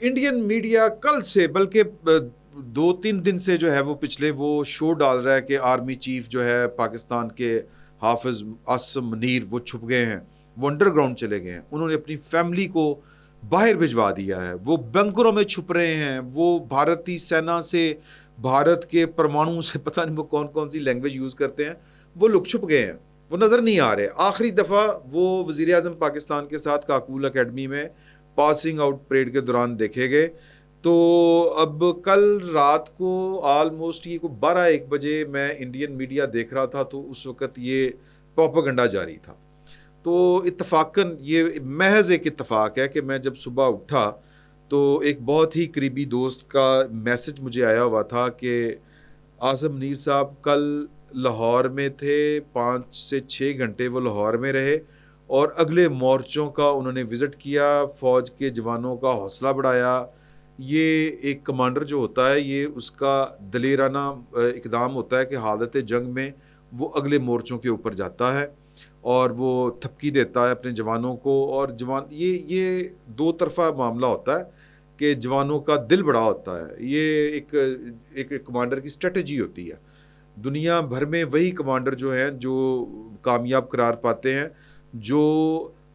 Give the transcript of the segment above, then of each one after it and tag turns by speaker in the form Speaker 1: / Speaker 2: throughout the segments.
Speaker 1: Indian media کل سے بلکہ 2-3 دن سے جو ہے وہ پچھلے وہ شو ڈال رہا ہے کہ آرمی چیف جو ہے پاکستان کے حافظ عاصم منیر وہ چھپ گئے ہیں، وہ انڈر گراؤنڈ چلے گئے ہیں، انہوں نے اپنی فیملی کو باہر بھجوا دیا ہے، وہ بنکروں میں چھپ رہے ہیں، وہ بھارتی سینا سے، بھارت کے پرمانو سے، پتہ نہیں وہ کون کون سی لینگویج یوز کرتے ہیں، وہ لوگ چھپ گئے ہیں، وہ نظر نہیں آ رہے۔ آخری دفعہ وہ وزیر اعظم پاکستان کے ساتھ کاکول اکیڈمی میں پاسنگ آؤٹ پریڈ کے دوران دیکھے گئے۔ تو اب کل رات کو آلموسٹ یہ کو 12-1 بجے میں انڈین میڈیا دیکھ رہا تھا تو اس وقت یہ پروپیگنڈا جاری تھا۔ تو اتفاقاً یہ محض ایک اتفاق ہے کہ میں جب صبح اٹھا تو ایک بہت ہی قریبی دوست کا میسج مجھے آیا ہوا تھا کہ عاصم منیر صاحب کل لاہور میں تھے، 5 سے 6 گھنٹے وہ لاہور میں رہے اور اگلے مورچوں کا انہوں نے وزٹ کیا، فوج کے جوانوں کا حوصلہ بڑھایا۔ یہ ایک کمانڈر جو ہوتا ہے یہ اس کا دلیرانہ اقدام ہوتا ہے کہ حالت جنگ میں وہ اگلے مورچوں کے اوپر جاتا ہے اور وہ تھپکی دیتا ہے اپنے جوانوں کو، اور جوان یہ 2 طرفہ معاملہ ہوتا ہے کہ جوانوں کا دل بڑا ہوتا ہے۔ یہ ایک کمانڈر کی اسٹریٹجی ہوتی ہے۔ دنیا بھر میں وہی کمانڈر جو ہیں جو کامیاب قرار پاتے ہیں جو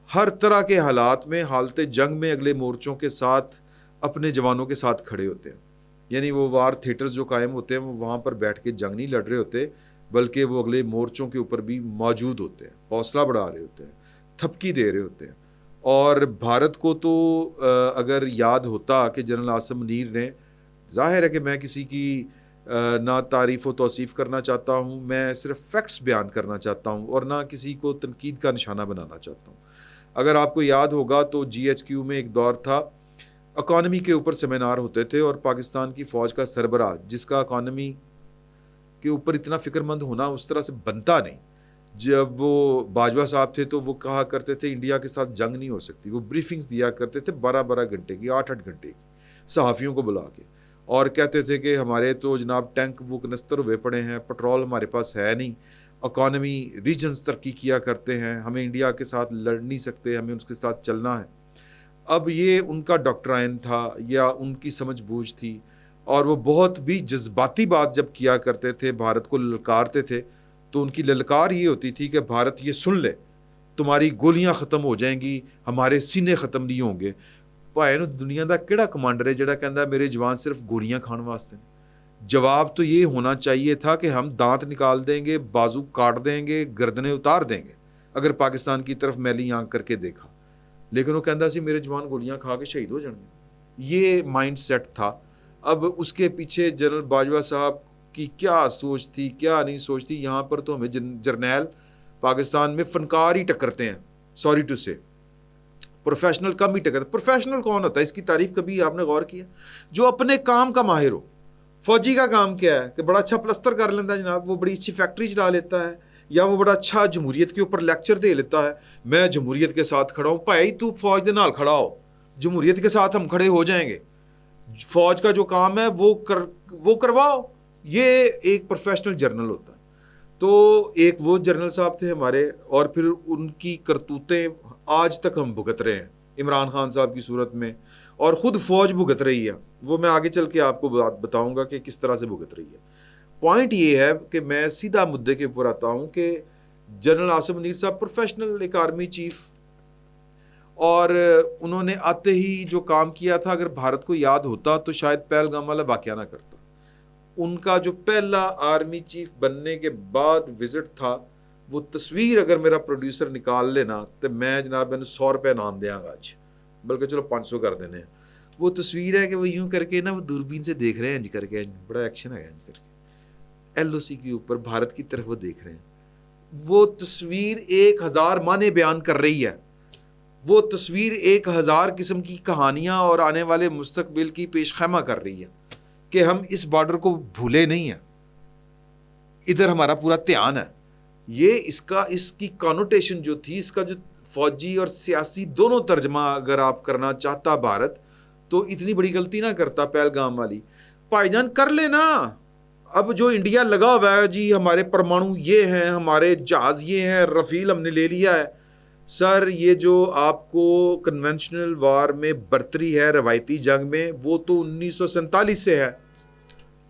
Speaker 1: ہر طرح کے حالات میں، حالت جنگ میں اگلے مورچوں کے ساتھ اپنے جوانوں کے ساتھ کھڑے ہوتے ہیں۔ یعنی وہ وار تھیٹرز جو قائم ہوتے ہیں وہ وہاں پر بیٹھ کے جنگ نہیں لڑ رہے ہوتے بلکہ وہ اگلے مورچوں کے اوپر بھی موجود ہوتے ہیں، حوصلہ بڑھا رہے ہوتے ہیں، تھپکی دے رہے ہوتے ہیں۔ اور بھارت کو تو اگر یاد ہوتا کہ جنرل عاصم منیر نے، ظاہر ہے کہ میں کسی کی نہ تعریف و توصیف کرنا چاہتا ہوں، میں صرف فیکٹس بیان کرنا چاہتا ہوں اور نہ کسی کو تنقید کا نشانہ بنانا چاہتا ہوں۔ اگر آپ کو یاد ہوگا تو جی ایچ کیو میں ایک دور تھا، اکانومی کے اوپر سیمینار ہوتے تھے اور پاکستان کی فوج کا سربراہ جس کا اکانومی کے اوپر اتنا فکر مند ہونا اس طرح سے بنتا نہیں، جب وہ باجوہ صاحب تھے تو وہ کہا کرتے تھے انڈیا کے ساتھ جنگ نہیں ہو سکتی، وہ بریفنگز دیا کرتے تھے 12 گھنٹے کی، 8 گھنٹے کی، صحافیوں کو بلا کے، اور کہتے تھے کہ ہمارے تو جناب ٹینک وہ کنستر ہوئے پڑے ہیں، پٹرول ہمارے پاس ہے نہیں، اکانومی ریجنز ترقی کیا کرتے ہیں، ہمیں انڈیا کے ساتھ لڑ نہیں سکتے، ہمیں اس کے ساتھ چلنا ہے۔ اب یہ ان کا ڈاکٹرائن تھا یا ان کی سمجھ بوجھ تھی، اور وہ بہت بھی جذباتی بات جب کیا کرتے تھے، بھارت کو للکارتے تھے، تو ان کی للکار یہ ہوتی تھی کہ بھارت یہ سن لے تمہاری گولیاں ختم ہو جائیں گی، ہمارے سینے ختم نہیں ہوں گے۔ بھائی نو دنیا دا کیڑا کمانڈر ہے جڑا کہندا میرے جوان صرف گولیاں کھان واسطے؟ جواب تو یہ ہونا چاہیے تھا کہ ہم دانت نکال دیں گے، بازو کاٹ دیں گے، گردنیں اتار دیں گے اگر پاکستان کی طرف میلی آنکھ کر کے دیکھا، لیکن وہ کہندا سی میرے جوان گولیاں کھا کے شہید ہو جائیں گے۔ یہ مائنڈ سیٹ تھا۔ اب اس کے پیچھے جنرل باجوہ صاحب کی کیا سوچ تھی، کیا نہیں سوچ تھی، یہاں پر تو ہمیں جرنیل پاکستان میں فنکار ہی ٹکرتے ہیں، سوری ٹو سے، پروفیشنل کم ہی ٹکرتے۔ پروفیشنل کون ہوتا ہے؟ اس کی تعریف کبھی آپ نے غور کیا؟ جو اپنے کام کا ماہر ہو۔ فوجی کا کام کیا ہے کہ بڑا اچھا پلستر کر لیتا ہے جناب، وہ بڑی اچھی فیکٹری چلا لیتا ہے، یا وہ بڑا اچھا جمہوریت کے اوپر لیکچر دے لیتا ہے، میں جمہوریت کے ساتھ کھڑا ہوں۔ بھائی تو فوج دے نال کھڑا ہو، جمہوریت کے ساتھ ہم کھڑے ہو جائیں گے، فوج کا جو کام ہے وہ کرواؤ۔ یہ ایک پروفیشنل جرنل ہوتا ہے۔ تو ایک وہ جرنل صاحب تھے ہمارے، اور پھر ان کی کرتوتیں آج تک ہم بھگت رہے ہیں عمران خان صاحب کی صورت میں، اور خود فوج بھگت رہی ہے، وہ میں آگے چل کے آپ کو بتاؤں گا کہ کس طرح سے بھگت رہی ہے۔ پوائنٹ یہ ہے کہ میں سیدھا مدعے کے اوپر آتا ہوں کہ جنرل عاصم منیر صاحب پروفیشنل ایک آرمی چیف، اور انہوں نے آتے ہی جو کام کیا تھا اگر بھارت کو یاد ہوتا تو شاید پہلگام والا واقعہ نہ کرتا۔ ان کا جو پہلا آرمی چیف بننے کے بعد وزٹ تھا، وہ تصویر اگر میرا پروڈیوسر نکال لینا تو میں جناب میں 100 روپے انعام دیاں گا آج، بلکہ چلو 500 کر دینے ہیں۔ وہ تصویر ہے کہ وہ یوں کر کے نا، وہ دوربین سے دیکھ رہے ہیں انج کر کے، بڑا ایکشن ہے انج کر کے، ایل او سی کے اوپر بھارت کی طرف وہ دیکھ رہے ہیں۔ وہ تصویر 1000 معنی بیان کر رہی ہے، وہ تصویر 1000 قسم کی کہانیاں اور آنے والے مستقبل کی پیش خیمہ کر رہی ہے کہ ہم اس بارڈر کو بھولے نہیں ہیں، ادھر ہمارا پورا دھیان ہے۔ یہ اس کی کانوٹیشن جو تھی، اس کا جو فوجی اور سیاسی دونوں ترجمہ اگر آپ کرنا چاہتا بھارت، تو اتنی بڑی غلطی نہ کرتا پہلگام والی۔ بھائی جان کر لینا، اب جو انڈیا لگا ہوا ہے جی ہمارے پرمانو یہ ہیں، ہمارے جہاز یہ ہیں، رفیل ہم نے لے لیا ہے، سر یہ جو آپ کو کنونشنل وار میں برتری ہے روایتی جنگ میں، وہ تو 1947 سے ہے.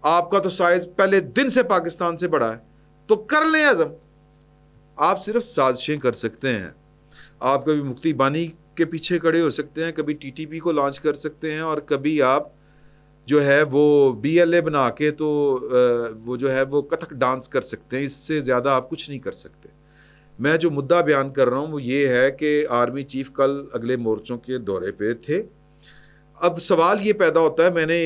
Speaker 1: آپ کا تو سائز پہلے دن سے پاکستان سے بڑا ہے. تو کر لیں عزم. آپ صرف سازشیں کر سکتے ہیں. آپ کبھی مفتی بانی کے پیچھے کھڑے ہو سکتے ہیں، کبھی ٹی ٹی پی کو لانچ کر سکتے ہیں، اور کبھی آپ جو ہے وہ بی ایل اے بنا کے تو وہ جو ہے وہ کتھک ڈانس کر سکتے ہیں. اس سے زیادہ آپ کچھ نہیں کر سکتے. میں جو مدعا بیان کر رہا ہوں وہ یہ ہے کہ آرمی چیف کل اگلے مورچوں کے دورے پہ تھے. اب سوال یہ پیدا ہوتا ہے، میں نے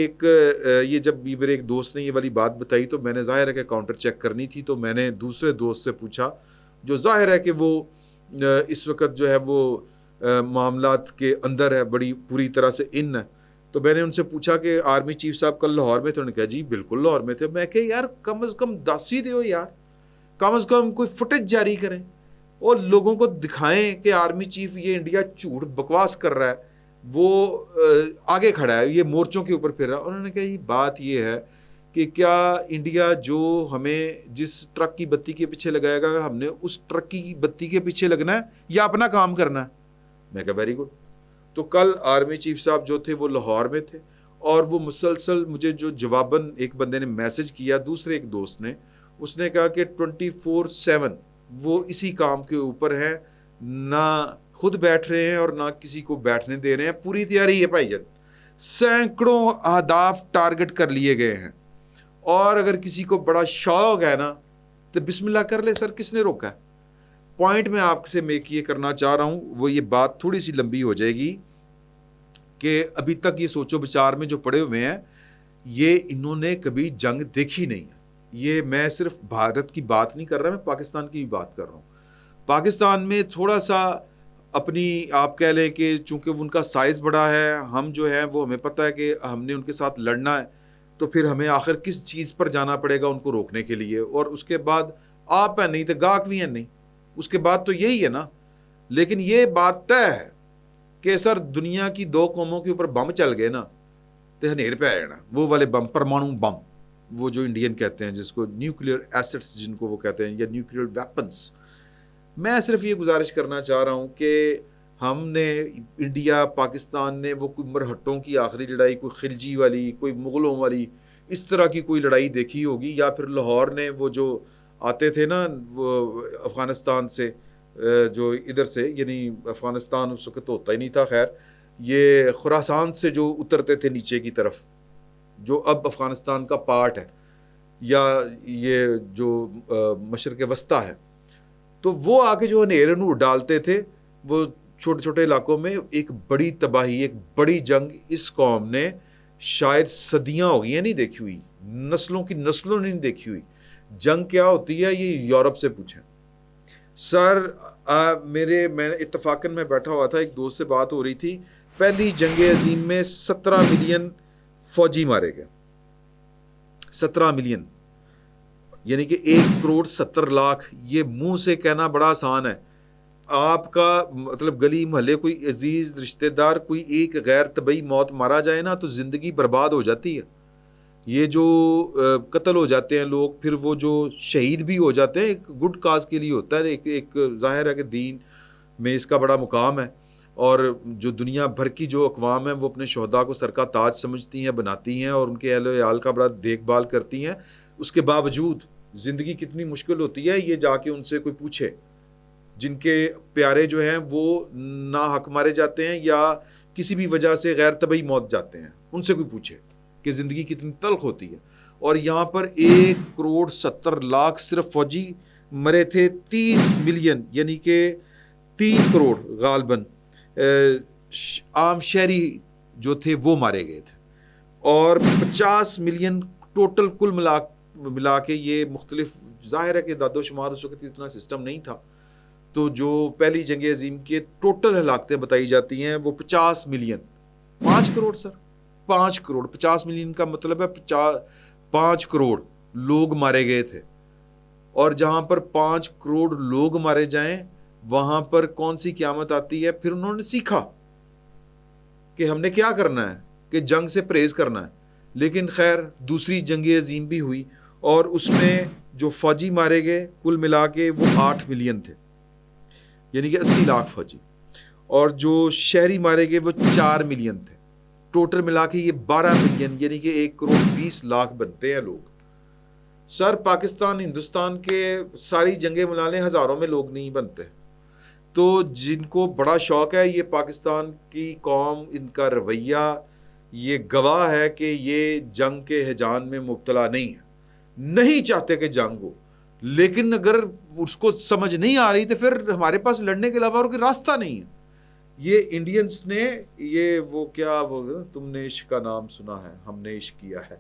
Speaker 1: یہ جب میرے ایک دوست نے یہ والی بات بتائی تو میں نے ظاہر ہے کہ کاؤنٹر چیک کرنی تھی، تو میں نے دوسرے دوست سے پوچھا جو ظاہر ہے کہ وہ اس وقت جو ہے وہ معاملات کے اندر ہے، بڑی پوری طرح سے ان ہے. تو میں نے ان سے پوچھا کہ آرمی چیف صاحب کل لاہور میں تھے؟ انہوں نے کہا جی بالکل لاہور میں تھے. میں کہ یار کم از کم دس ہی دیو یار، کم از کم کوئی فوٹیج جاری کریں اور لوگوں کو دکھائیں کہ آرمی چیف یہ انڈیا جھوٹ بکواس کر رہا ہے، وہ آگے کھڑا ہے، یہ مورچوں کے اوپر پھر رہا ہے. انہوں نے کہا یہ بات یہ ہے کہ کیا انڈیا جو ہمیں جس ٹرک کی بتی کے پیچھے لگائے گا ہم نے اس ٹرک کی بتی کے پیچھے لگنا ہے یا اپنا کام کرنا ہے؟ میں کہا ویری گڈ. تو کل آرمی چیف صاحب جو تھے وہ لاہور میں تھے، اور وہ مسلسل مجھے جو جواباً ایک بندے نے میسج کیا، دوسرے ایک دوست نے، اس نے کہا کہ 24/7 وہ اسی کام کے اوپر ہے، نہ خود بیٹھ رہے ہیں اور نہ کسی کو بیٹھنے دے رہے ہیں. پوری تیاری ہے بھائی جان. سینکڑوں اہداف ٹارگٹ کر لیے گئے ہیں، اور اگر کسی کو بڑا شوق ہے نا تو بسم اللہ کر لے. سر کس نے روکا ہے؟ پوائنٹ میں آپ سے میک یہ کرنا چاہ رہا ہوں، وہ یہ بات تھوڑی سی لمبی ہو جائے گی کہ ابھی تک یہ سوچو بچار میں جو پڑے ہوئے ہیں یہ انہوں نے کبھی جنگ دیکھی نہیں ہے. یہ میں صرف بھارت کی بات نہیں کر رہا، میں پاکستان کی بھی بات کر رہا ہوں. پاکستان میں تھوڑا سا اپنی آپ کہہ لیں کہ چونکہ ان کا سائز بڑا ہے، ہم جو ہیں وہ ہمیں پتہ ہے کہ ہم نے ان کے ساتھ لڑنا ہے، تو پھر ہمیں آخر کس چیز پر جانا پڑے گا ان کو روکنے کے لیے. اور اس کے بعد آپ ہیں نہیں تو گاہک بھی ہیں نہیں، اس کے بعد تو یہی ہے نا. لیکن یہ بات طے ہے کہ سر دنیا کی دو قوموں کے اوپر بم چل گئے نا تو ہنیر پہ آ جانا. وہ والے بم، پرمانو بم، وہ جو انڈین کہتے ہیں جس کو نیوکلیئر ایسٹس جن کو وہ کہتے ہیں، یا نیوکلیئر ویپنس. میں صرف یہ گزارش کرنا چاہ رہا ہوں کہ ہم نے انڈیا پاکستان نے وہ کوئی مرہٹوں کی آخری لڑائی، کوئی خلجی والی، کوئی مغلوں والی اس طرح کی کوئی لڑائی دیکھی ہوگی، یا پھر لاہور نے وہ جو آتے تھے نا وہ افغانستان سے، جو ادھر سے، یعنی افغانستان اس وقت ہوتا ہی نہیں تھا، خیر یہ خراسان سے جو اترتے تھے نیچے کی طرف، جو اب افغانستان کا پارٹ ہے، یا یہ جو مشرق وسطیٰ ہے، تو وہ آ کے جو ہنیر نور ڈالتے تھے وہ چھوٹے چھوٹے علاقوں میں. ایک بڑی تباہی، ایک بڑی جنگ اس قوم نے شاید صدیاں ہو گئی ہیں نہیں دیکھی ہوئی، نسلوں کی نسلوں نے نہیں دیکھی ہوئی. جنگ کیا ہوتی ہے یہ یورپ سے پوچھیں. سر میں اتفاقاً میں بیٹھا ہوا تھا، ایک دوست سے بات ہو رہی تھی، پہلی جنگ عظیم میں 17 ملین فوجی مارے گئے. 17 ملین یعنی کہ 1,70,00,000. یہ منہ سے کہنا بڑا آسان ہے. آپ کا مطلب گلی محلے کوئی عزیز رشتہ دار کوئی ایک غیر طبعی موت مارا جائے نا تو زندگی برباد ہو جاتی ہے. یہ جو قتل ہو جاتے ہیں لوگ، پھر وہ جو شہید بھی ہو جاتے ہیں، ایک گڈ کاز کے لیے ہوتا ہے. ایک ظاہر ہے کہ دین میں اس کا بڑا مقام ہے، اور جو دنیا بھر کی جو اقوام ہیں وہ اپنے شہداء کو سر کا تاج سمجھتی ہیں، بناتی ہیں، اور ان کے اہل و عیال کا بڑا دیکھ بھال کرتی ہیں. اس کے باوجود زندگی کتنی مشکل ہوتی ہے یہ جا کے ان سے کوئی پوچھے، جن کے پیارے جو ہیں وہ ناحق مارے جاتے ہیں یا کسی بھی وجہ سے غیر طبعی موت جاتے ہیں، ان سے کوئی پوچھے کہ زندگی کتنی تلخ ہوتی ہے. اور یہاں پر 1,70,00,000 صرف فوجی مرے تھے. 30 ملین یعنی کہ 3 کروڑ غالباً عام شہری جو تھے وہ مارے گئے تھے، اور 50 ملین ٹوٹل کل ملا کے. یہ مختلف ظاہر ہے کہ داد و شمار اس وقت اتنا سسٹم نہیں تھا، تو جو پہلی جنگ عظیم کے ٹوٹل ہلاکتیں بتائی جاتی ہیں وہ 50 ملین. 5 کروڑ سر، 5 کروڑ. 50 ملین کا مطلب ہے 5 کروڑ لوگ مارے گئے تھے. اور جہاں پر 5 کروڑ لوگ مارے جائیں وہاں پر کون سی قیامت آتی ہے؟ پھر انہوں نے سیکھا کہ ہم نے کیا کرنا ہے، کہ جنگ سے پرہیز کرنا ہے. لیکن خیر دوسری جنگ عظیم بھی ہوئی، اور اس میں جو فوجی مارے گئے کل ملا کے وہ 8 ملین تھے. یعنی کہ 80 لاکھ فوجی، اور جو شہری مارے گئے وہ 4 ملین تھے، ٹوٹل ملا کے یہ 12 ملین یعنی کہ 1 کروڑ 20 لاکھ بنتے ہیں لوگ. سر پاکستان ہندوستان کے ساری جنگیں ملا لیں ہزاروں میں لوگ نہیں بنتے. تو جن کو بڑا شوق ہے یہ پاکستان کی قوم، ان کا رویہ یہ گواہ ہے کہ یہ جنگ کے ہیجان میں مبتلا نہیں چاہتے کہ جنگ ہو، لیکن اگر اس کو سمجھ نہیں آ رہی تو پھر ہمارے پاس لڑنے کے علاوہ اور کوئی راستہ نہیں ہے. یہ انڈینز نے یہ وہ کیا وہ تم نے عشق کا نام سنا ہے، ہم نے عشق کیا ہے.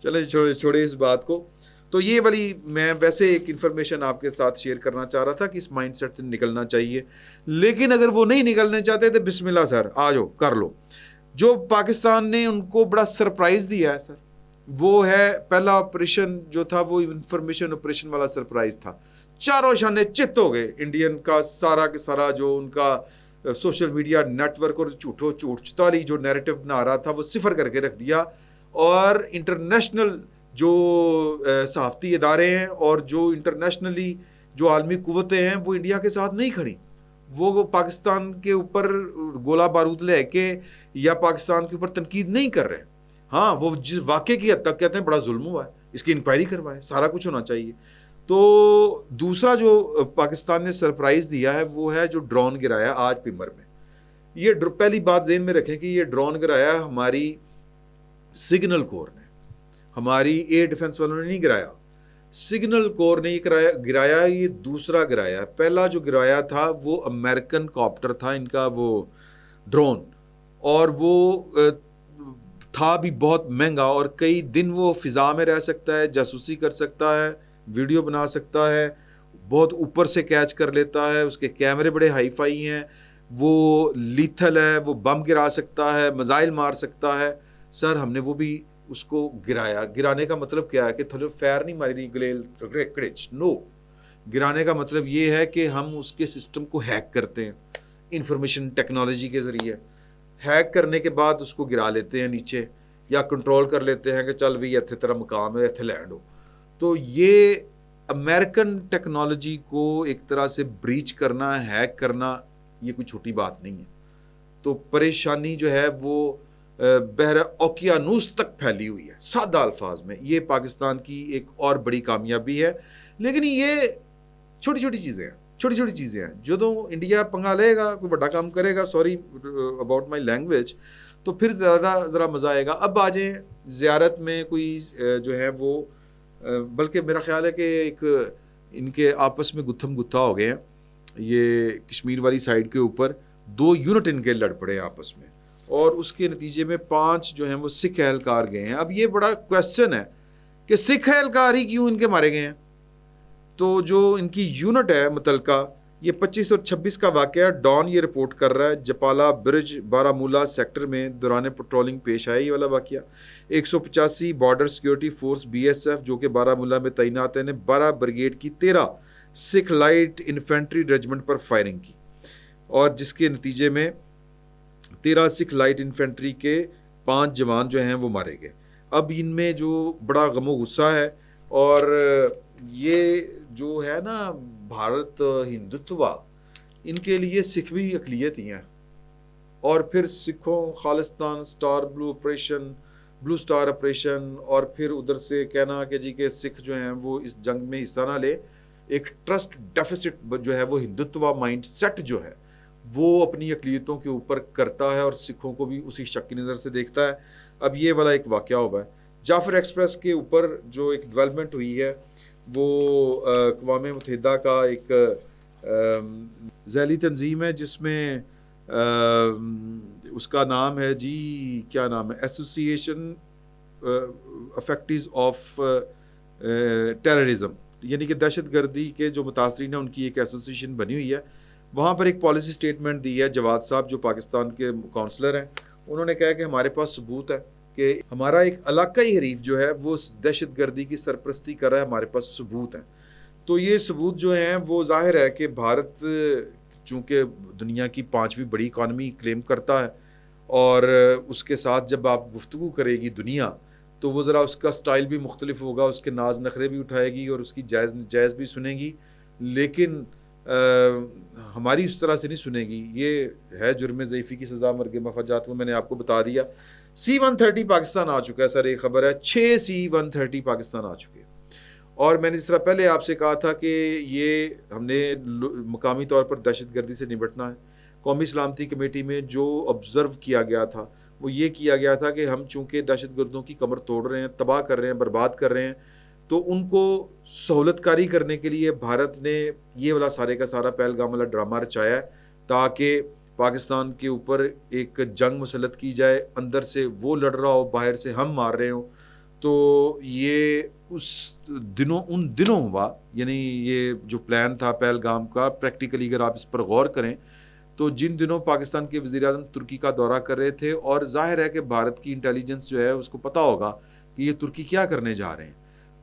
Speaker 1: چلے چھوڑے اس بات کو. تو یہ والی میں ویسے ایک انفارمیشن آپ کے ساتھ شیئر کرنا چاہ رہا تھا کہ اس مائنڈ سیٹ سے نکلنا چاہیے، لیکن اگر وہ نہیں نکلنا چاہتے تو بسم اللہ سر آ جاؤ کر لو. جو پاکستان نے ان کو بڑا سرپرائز دیا ہے سر، وہ ہے پہلا آپریشن جو تھا وہ انفارمیشن آپریشن والا سرپرائز تھا. چاروں شانے چت ہو گئے انڈین کا سارا کے سارا جو ان کا سوشل میڈیا نیٹ ورک اور جھوٹ 44 جو نیریٹو بنا رہا تھا وہ صفر کر کے رکھ دیا. اور انٹرنیشنل جو صحافتی ادارے ہیں اور جو انٹرنیشنلی جو عالمی قوتیں ہیں وہ انڈیا کے ساتھ نہیں کھڑی. وہ پاکستان کے اوپر گولہ بارود لے کے یا پاکستان کے اوپر تنقید نہیں کر رہے. ہاں وہ جس واقعے کی حد تک کہتے ہیں بڑا ظلم ہوا ہے، اس کی انکوائری کروائے، سارا کچھ ہونا چاہیے. تو دوسرا جو پاکستان نے سرپرائز دیا ہے وہ ہے جو ڈرون گرایا آج پیمر میں. یہ پہلی بات ذہن میں رکھیں کہ یہ ڈرون گرایا ہماری سگنل کور نے، ہماری ایئر ڈیفنس والوں نے نہیں گرایا، سگنل کور نے یہ گرایا. یہ دوسرا گرایا. پہلا جو گرایا تھا وہ امریکن کاپٹر تھا ان کا وہ ڈرون، اور وہ تھا بھی بہت مہنگا، اور کئی دن وہ فضا میں رہ سکتا ہے، جاسوسی کر سکتا ہے، ویڈیو بنا سکتا ہے، بہت اوپر سے کیچ کر لیتا ہے، اس کے کیمرے بڑے ہائی فائی ہیں، وہ لیتھل ہے، وہ بم گرا سکتا ہے، میزائل مار سکتا ہے. سر ہم نے وہ بھی اس کو گرایا. گرانے کا مطلب کیا ہے کہ تھلو فیر نہیں ماری دی گلیل نو. گرانے کا مطلب یہ ہے کہ ہم اس کے سسٹم کو ہیک کرتے ہیں انفارمیشن ٹیکنالوجی کے ذریعے. ہیک کرنے کے بعد اس کو گرا لیتے ہیں نیچے، یا کنٹرول کر لیتے ہیں کہ چل بھی ایتھے تیرا مقام ہے، ایتھے لینڈ ہو. تو یہ امریکن ٹیکنالوجی کو ایک طرح سے بریچ کرنا، ہیک کرنا، یہ کوئی چھوٹی بات نہیں ہے. تو پریشانی جو ہے وہ بحر اوقیانوس تک پھیلی ہوئی ہے. سادہ الفاظ میں یہ پاکستان کی ایک اور بڑی کامیابی ہے. لیکن یہ چھوٹی چھوٹی چیزیں ہیں. جدوں انڈیا پنگا لے گا، کوئی بڑا کام کرے گا، سوری اباؤٹ مائی لینگویج، تو پھر ذرا مزہ آئے گا. اب آ جائیں زیارت میں کوئی جو ہے وہ بلکہ میرا خیال ہے کہ ایک ان کے آپس میں گتھم گتھا ہو گئے ہیں. یہ کشمیر والی سائڈ کے اوپر 2 یونٹ ان کے لڑ پڑے ہیں آپس میں، اور اس کے نتیجے میں 5 جو ہیں وہ سکھ اہلکار گئے ہیں. اب یہ بڑا کویسچن ہے کہ سکھ اہلکار ہی کیوں ان کے مارے گئے ہیں. تو جو ان کی یونٹ ہے متعلقہ، یہ 25 اور 26 کا واقعہ ہے. ڈان یہ رپورٹ کر رہا ہے جپالا برج بارامولہ سیکٹر میں دوران پٹرولنگ پیش آیا یہ والا واقعہ. 185 بارڈر سیکیورٹی فورس BSF جو کہ بارامولہ میں تعینات ہے نے 12 بریگیڈ کی 13 سکھ لائٹ انفینٹری ریجمنٹ پر فائرنگ کی، اور جس کے نتیجے میں 13 سکھ لائٹ انفینٹری کے 5 جوان جو ہیں وہ مارے گئے. اب ان میں جو بڑا غم و غصہ ہے، اور یہ جو ہے نا بھارت ہندوتوا، ان کے لیے سکھ بھی اقلیت ہی ہیں. اور پھر سکھوں خالصتان بلو سٹار آپریشن، اور پھر ادھر سے کہنا کہ جی کہ سکھ جو ہیں وہ اس جنگ میں حصہ نہ لے. ایک ٹرسٹ ڈیفیسٹ جو ہے وہ ہندوتوا مائنڈ سیٹ جو ہے وہ اپنی اقلیتوں کے اوپر کرتا ہے، اور سکھوں کو بھی اسی شک کی نظر سے دیکھتا ہے. اب یہ والا ایک واقعہ ہوا ہے. جعفر ایکسپریس کے اوپر جو ایک ڈیولپمنٹ ہوئی ہے وہ اقوام متحدہ کا ایک ذیلی تنظیم ہے جس میں اس کا نام ہے جی کیا نام ہے، ایسوسی ایشن افیکٹیز آف ٹیررزم، یعنی کہ دہشت گردی کے جو متاثرین ہیں ان کی ایک ایسوسیشن بنی ہوئی ہے. وہاں پر ایک پالیسی سٹیٹمنٹ دی ہے جواد صاحب جو پاکستان کے کونسلر ہیں. انہوں نے کہا کہ ہمارے پاس ثبوت ہے کہ ہمارا ایک علاقائی حریف جو ہے وہ دہشت گردی کی سرپرستی کر رہا ہے، ہمارے پاس ثبوت ہیں. تو یہ ثبوت جو ہیں وہ ظاہر ہے کہ بھارت چونکہ دنیا کی 5ویں بڑی اکانومی کلیم کرتا ہے، اور اس کے ساتھ جب آپ گفتگو کرے گی دنیا تو وہ ذرا اس کا سٹائل بھی مختلف ہوگا، اس کے ناز نخرے بھی اٹھائے گی اور اس کی جائز بھی سنے گی. لیکن ہماری اس طرح سے نہیں سنے گی. یہ ہے جرم ضعیفی کی سزا مرگ مفجات, وہ میں نے آپ کو بتا دیا. C-130 پاکستان آ چکا ہے سر, ایک خبر ہے 6 C-130 پاکستان آ چکے. اور میں نے جس طرح پہلے آپ سے کہا تھا کہ یہ ہم نے مقامی طور پر دہشت گردی سے نمٹنا ہے. قومی سلامتی کمیٹی میں جو آبزرو کیا گیا تھا وہ یہ کیا گیا تھا کہ ہم چونکہ دہشت گردوں کی کمر توڑ رہے ہیں, تباہ کر رہے ہیں, برباد کر رہے ہیں, تو ان کو سہولت کاری کرنے کے لیے بھارت نے یہ والا سارے کا سارا پہلگام والا ڈرامہ رچایا ہے تاکہ پاکستان کے اوپر ایک جنگ مسلط کی جائے. اندر سے وہ لڑ رہا ہو, باہر سے ہم مار رہے ہوں. تو یہ ان دنوں ہوا, یعنی یہ جو پلان تھا پہلگام کا, پریکٹیکلی اگر آپ اس پر غور کریں تو جن دنوں پاکستان کے وزیر اعظم ترکی کا دورہ کر رہے تھے, اور ظاہر ہے کہ بھارت کی انٹیلیجنس جو ہے اس کو پتہ ہوگا کہ یہ ترکی کیا کرنے جا رہے ہیں.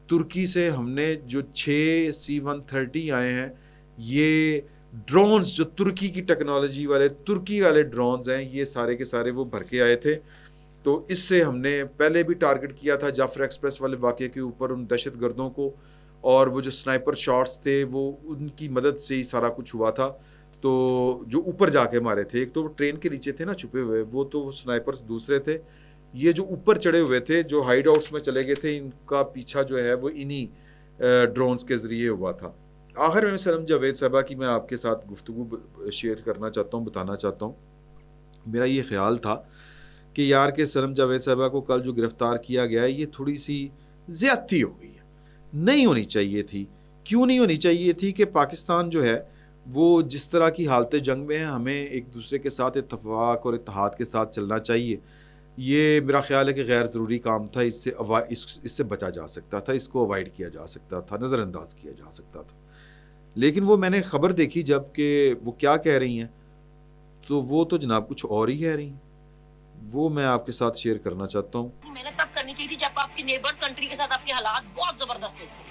Speaker 1: ترکی سے ہم نے جو 6 C-130 آئے ہیں, یہ ڈرونز جو ترکی کی ٹیکنالوجی والے ترکی والے ڈرونز ہیں, یہ سارے کے سارے وہ بھر کے آئے تھے. تو اس سے ہم نے پہلے بھی ٹارگٹ کیا تھا جعفر ایکسپریس والے واقعے کے اوپر ان دہشت گردوں کو, اور وہ جو سنائپر شاٹس تھے وہ ان کی مدد سے ہی سارا کچھ ہوا تھا. تو جو اوپر جا کے مارے تھے, ایک تو وہ ٹرین کے نیچے تھے نا چھپے ہوئے, وہ تو سنائپرز دوسرے تھے. یہ جو اوپر چڑھے ہوئے تھے, جو ہائیڈ آؤٹس میں چلے گئے تھے, ان کا پیچھا جو ہے وہ انہی ڈرونز کے ذریعے ہوا تھا. آخر میں سرم جاوید صاحبہ کی میں آپ کے ساتھ گفتگو شیئر کرنا چاہتا ہوں, بتانا چاہتا ہوں. میرا یہ خیال تھا کہ یار کہ سرم جاوید صاحبہ کو کل جو گرفتار کیا گیا ہے یہ تھوڑی سی زیادتی ہو گئی ہے, نہیں ہونی چاہیے تھی. کیوں نہیں ہونی چاہیے تھی؟ کہ پاکستان جو ہے وہ جس طرح کی حالت جنگ میں ہے, ہمیں ایک دوسرے کے ساتھ اتفاق اور اتحاد کے ساتھ چلنا چاہیے. یہ میرا خیال ہے کہ غیر ضروری کام تھا, اس سے بچا جا سکتا تھا, اس کو اوائڈ کیا جا سکتا تھا, نظر انداز کیا جا سکتا تھا. لیکن وہ میں نے خبر دیکھی جب کہ وہ کیا کہہ رہی ہیں, تو وہ تو جناب کچھ اور ہی کہہ رہی ہیں. وہ میں آپ کے ساتھ شیئر کرنا چاہتا ہوں.
Speaker 2: محنت تب کرنی چاہیے تھی جب آپ کی نیبر کنٹری کے ساتھ آپ کے حالات بہت زبردست تھے.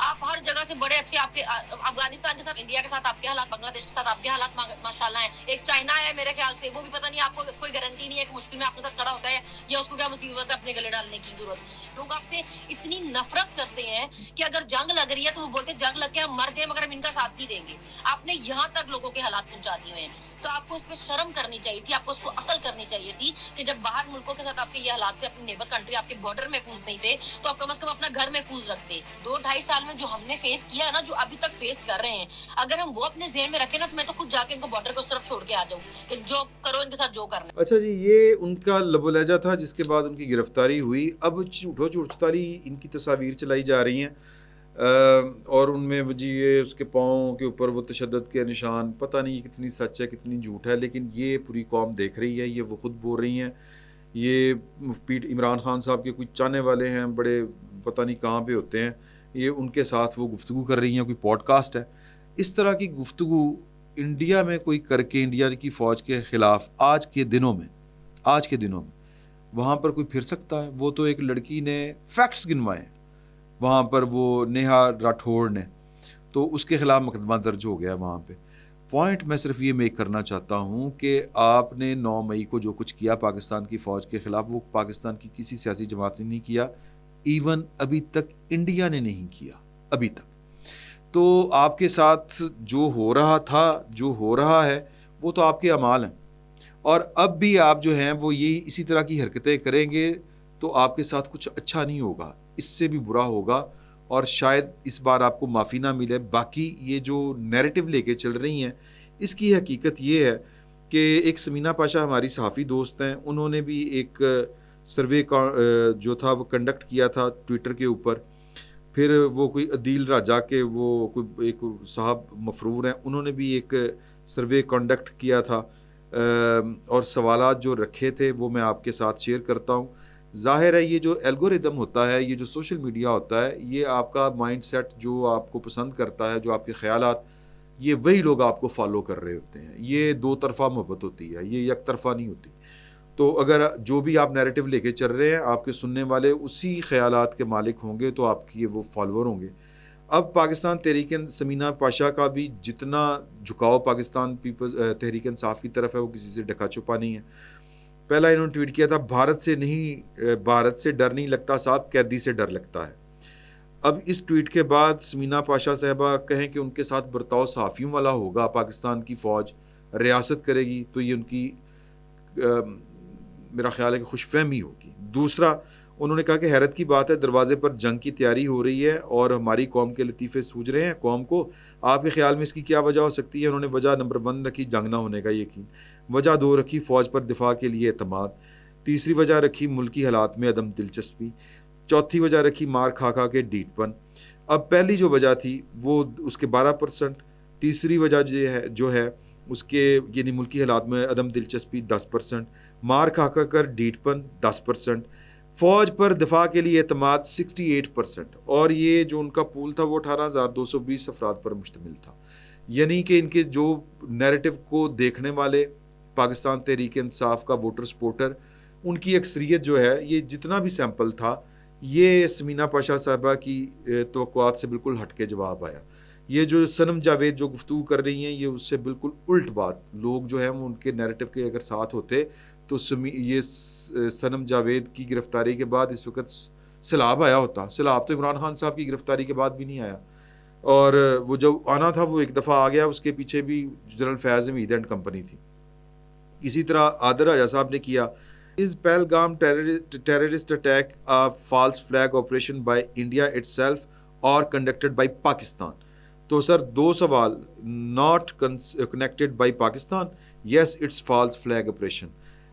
Speaker 2: آپ ہر جگہ سے بڑے اچھے, آپ کے افغانستان کے ساتھ, انڈیا کے ساتھ آپ کے حالات, بنگلہ دیش کے ساتھ آپ کے حالات ماشاءاللہ ہیں. ایک چائنا ہے میرے خیال سے, وہ بھی پتہ نہیں, آپ کو کوئی گارنٹی نہیں ہے کہ مشکل میں آپ کے ساتھ کھڑا ہوتا ہے یا اس کو کیا مصیبت ہے اپنے گلے ڈالنے کی ضرورت. لوگ آپ سے اتنی نفرت کرتے ہیں کہ اگر جنگ لگ رہی ہے تو وہ بولتے ہیں جنگ لگ کے ہم مر جائیں مگر ہم ان کا ساتھ نہیں دیں گے. آپ نے یہاں تک لوگوں کے حالات پہنچا دیے ہیں. تو آپ کو اس پہ شرم کرنی چاہیے تھی, آپ کو اس کو عقل کرنی چاہیے تھی کہ جب باہر ملکوں کے ساتھ آپ کے یہ حالات تھے, اپنی نیبر کنٹری, آپ کے بارڈر محفوظ نہیں تھے, تو آپ کم از کم اپنا گھر محفوظ رکھتے. 2-2.5 سال میں جو ہم نے فیس کیا ہے نا, جو ابھی تک فیس کر رہے ہیں, اگر ہم وہ اپنے ذہن میں رکھیں نا, تو میں تو خود جا کے ان کو بارڈر کو اس طرف چھوڑ کے آ جاؤں کہ جو کرو ان کے ساتھ جو کرنا.
Speaker 1: اچھا جی, یہ ان کا لب و لہجہ تھا جس کے بعد ان کی گرفتاری ہوئی. اب جھوٹتاری ان کی تصاویر چلائی جا رہی ہیں, اور ان میں جی یہ اس کے پاؤں کے اوپر وہ تشدد کے نشان, پتہ نہیں کتنی سچ ہے کتنی جھوٹ ہے, لیکن یہ پوری قوم دیکھ رہی ہے, یہ وہ خود بول رہی ہیں. یہ عمران خان صاحب کے کوئی چاہنے والے ہیں بڑے, پتہ نہیں کہاں پہ ہوتے ہیں, یہ ان کے ساتھ وہ گفتگو کر رہی ہیں, کوئی پوڈ کاسٹ ہے. اس طرح کی گفتگو انڈیا میں کوئی کر کے انڈیا کی فوج کے خلاف آج کے دنوں میں وہاں پر کوئی پھر سکتا ہے؟ وہ تو ایک لڑکی نے فیکٹس گنوائے وہاں پر, وہ نیہا راٹھوڑ نے, تو اس کے خلاف مقدمہ درج ہو گیا وہاں پہ. پوائنٹ میں صرف یہ میک کرنا چاہتا ہوں کہ آپ نے 9 مئی کو جو کچھ کیا پاکستان کی فوج کے خلاف, وہ پاکستان کی کسی سیاسی جماعت نے نہیں کیا, ایون ابھی تک انڈیا نے نہیں کیا ابھی تک. تو آپ کے ساتھ جو ہو رہا تھا, جو ہو رہا ہے, وہ تو آپ کے اعمال ہیں, اور اب بھی آپ جو ہیں وہ یہی اسی طرح کی حرکتیں کریں گے تو آپ کے ساتھ کچھ اچھا نہیں ہوگا, اس سے بھی برا ہوگا, اور شاید اس بار آپ کو معافی نہ ملے. باقی یہ جو نیریٹو لے کے چل رہی ہیں, اس کی حقیقت یہ ہے کہ ایک سمینہ پاشا ہماری صحافی دوست ہیں, انہوں نے بھی ایک سروے جو تھا وہ کنڈکٹ کیا تھا ٹویٹر کے اوپر. پھر وہ کوئی عدیل راجا کے وہ کوئی ایک صاحب مفرور ہیں, انہوں نے بھی ایک سروے کنڈکٹ کیا تھا, اور سوالات جو رکھے تھے وہ میں آپ کے ساتھ شیئر کرتا ہوں. ظاہر ہے یہ جو الگوریدم ہوتا ہے, یہ جو سوشل میڈیا ہوتا ہے, یہ آپ کا مائنڈ سیٹ جو آپ کو پسند کرتا ہے, جو آپ کے خیالات, یہ وہی لوگ آپ کو فالو کر رہے ہوتے ہیں. یہ 2 طرفہ محبت ہوتی ہے, یہ یک طرفہ نہیں ہوتی. تو اگر جو بھی آپ نیریٹو لے کے چل رہے ہیں, آپ کے سننے والے اسی خیالات کے مالک ہوں گے, تو آپ کی وہ فالوور ہوں گے. اب پاکستان تحریک سمینہ پاشا کا بھی جتنا جھکاؤ پاکستان تحریک انصاف کی طرف ہے, وہ کسی سے ڈھکا چھپا نہیں ہے. پہلا انہوں نے ٹویٹ کیا تھا, بھارت سے ڈر نہیں لگتا صاحب, قیدی سے ڈر لگتا ہے. اب اس ٹویٹ کے بعد سمینا پاشا صاحبہ کہیں کہ ان کے ساتھ برتاؤ صحافیوں والا ہوگا، پاکستان کی فوج ریاست کرے گی تو یہ ان کی میرا خیال ہے کہ خوش فہمی ہوگی۔ دوسرا انہوں نے کہا کہ حیرت کی بات ہے، دروازے پر جنگ کی تیاری ہو رہی ہے اور ہماری قوم کے لطیفے سوج رہے ہیں قوم کو، آپ کے خیال میں اس کی کیا وجہ ہو سکتی ہے؟ انہوں نے وجہ نمبر 1 رکھی جنگ نہ ہونے کا یقین، وجہ 2 رکھی فوج پر دفاع کے لیے اعتماد، تیسری وجہ رکھی ملکی حالات میں عدم دلچسپی، چوتھی وجہ رکھی مار کھا کھا کے ڈیٹ پن۔ اب پہلی جو وجہ تھی وہ اس کے 12%، تیسری وجہ جو ہے اس کے یعنی ملکی حالات میں عدم دلچسپی 10%، مار کھا کھا کر ڈیٹ پن 10%، فوج پر دفاع کے لیے اعتماد 68%، اور یہ جو ان کا پول تھا وہ 18,220 افراد پر مشتمل تھا۔ یعنی کہ ان کے جو نیریٹو کو دیکھنے والے پاکستان تحریک انصاف کا ووٹر سپورٹر، ان کی اکثریت جو ہے، یہ جتنا بھی سیمپل تھا یہ سمینا پاشا صاحبہ کی توقعات سے بالکل ہٹ کے جواب آیا۔ یہ جو صنم جاوید جو گفتگو کر رہی ہیں یہ اس سے بالکل الٹ بات، لوگ جو ہیں وہ ان کے نیریٹو کے اگر ساتھ ہوتے تو یہ صنم جاوید کی گرفتاری کے بعد اس وقت سیلاب آیا ہوتا۔ سیلاب تو عمران خان صاحب کی گرفتاری کے بعد بھی نہیں آیا، اور وہ جو آنا تھا وہ ایک دفعہ آ گیا، اس کے پیچھے بھی general Fayyaz Hameed and company تھی۔ اسی طرح عادل راجہ صاحب نے کیا، is Pahalgam terrorist attack a false flag operation by India itself or conducted by Pakistan؟ تو سر 2 سوال، not connected by Pakistan، yes it's false flag operation،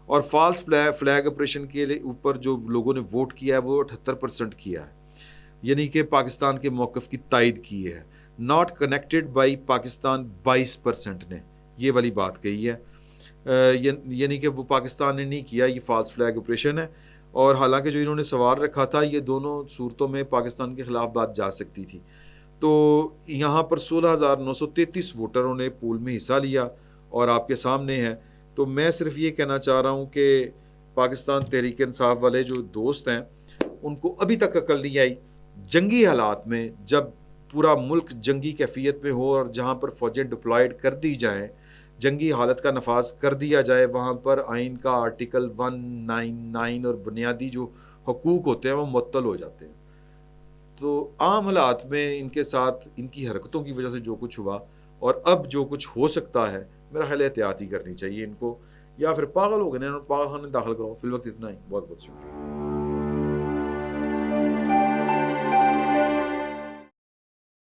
Speaker 1: اور false flag operation کے اوپر جو لوگوں نے ووٹ کیا ہے وہ 78% کیا ہے، یعنی کہ پاکستان کے موقف کی تائید کی ہے۔ not connected by Pakistan 22% نے یہ والی بات کہی ہے، یعنی کہ وہ پاکستان نے نہیں کیا، یہ فالس فلیگ آپریشن ہے۔ اور حالانکہ جو انہوں نے سوال رکھا تھا یہ دونوں صورتوں میں پاکستان کے خلاف بات جا سکتی تھی۔ تو یہاں پر 16,933 ووٹروں نے پول میں حصہ لیا اور آپ کے سامنے ہے۔ تو میں صرف یہ کہنا چاہ رہا ہوں کہ پاکستان تحریک انصاف والے جو دوست ہیں ان کو ابھی تک عقل نہیں آئی، جنگی حالات میں جب پورا ملک جنگی کیفیت میں ہو اور جہاں پر فوجیں ڈپلائیڈ کر دی جائیں، جنگی حالت کا نفاذ کر دیا جائے، وہاں پر آئین کا آرٹیکل 199 اور بنیادی جو حقوق ہوتے ہیں وہ معطل ہو جاتے ہیں۔ تو عام حالات میں ان کے ساتھ ان کی حرکتوں کی وجہ سے جو کچھ ہوا اور اب جو کچھ ہو سکتا ہے، میرا خیال احتیاطی کرنی چاہیے ان کو، یا پھر پاگل ہو گئے نا، پاگل خانے داخل کرو۔ فی الوقت اتنا ہی، بہت بہت شکریہ۔